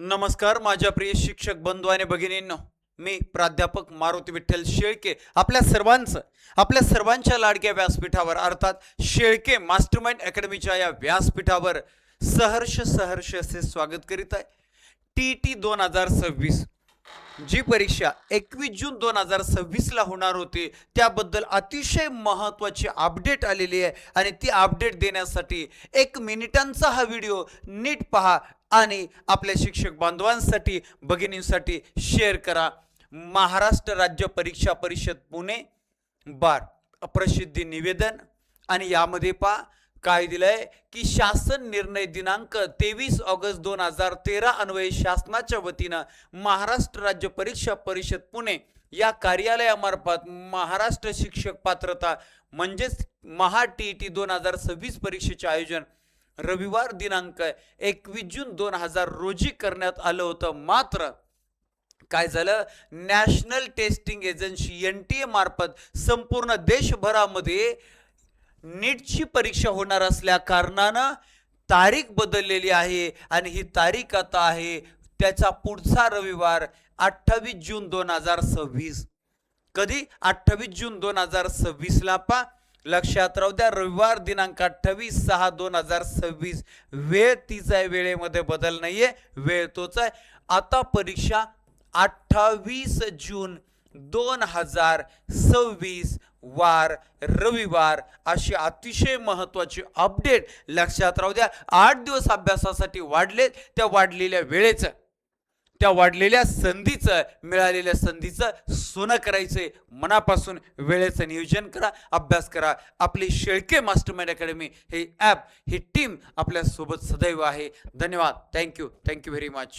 नमस्कार माझ्या प्रिय शिक्षक बंधू आणि भगिनींनो, मी प्राध्यापक मारुती विठ्ठल शेळके आपल्या सर्वांच्या लाडक्या व्यासपीठावर अर्थात शेळके मास्टरमाइंड अकॅडमीच्या या व्यासपीठावर सहर्ष असे स्वागत करीत आहे। टी 2026 जी परीक्षा 21 जून 2026 ला होणार होती त्याबद्दल अतिशय महत्त्वाची अपडेट आलेली आहे आणि ती अपडेट देण्यासाठी 1 मिनिटांचा हा व्हिडिओ नीट पहा आणि आपल्या शिक्षक बांधवांसाठी भगिनींसाठी शेअर करा। महाराष्ट्र राज्य परीक्षा परिषद पुणे बार प्रसिद्धी निवेदन आणि यामध्ये पहा काय दिलंय की शासन निर्णय दिनांक 23 ऑगस्ट 2013 अन्वये शासनाच्या वतीनं महाराष्ट्र राज्य परीक्षा परिषद पुणे या कार्यालयामार्फत महाराष्ट्र शिक्षक पात्रता म्हणजेच महा टी 2026 परीक्षेचे आयोजन रविवार दिनांक 21 जून 2000 रोजी करण्यात आलं होतं। मात्र काय झालं, नॅशनल टेस्टिंग एजन्सी NTA मार्फत संपूर्ण देशभरामध्ये नीटची परीक्षा होणार असल्या कारणानं तारीख बदललेली आहे आणि ही तारीख आता आहे त्याचा पुढचा रविवार 28 जून 2026। कधी 28 जून 2026 ला पा लक्षात राहू द्या, रविवार दिनांक 28/6/2026 वेळ तीच आहे, वेळेमध्ये बदल नाहीये, वेळ तोच आहे। आता परीक्षा 28 जून 2026 वार रविवार अशी अतिशय महत्त्वाची अपडेट लक्षात राहू द्या। 8 दिवस अभ्यासासाठी वाढले, त्या वाढलेल्या संधीचं मिळालेल्या संधीचं सोनं करायचंय। मनापासून वेळेचं नियोजन करा, अभ्यास करा। आपली शेळके मास्टरमाइंड अकॅडमी हे ॲप ही टीम आपल्या सोबत सदैव आहे। धन्यवाद, थँक्यू व्हेरी मच।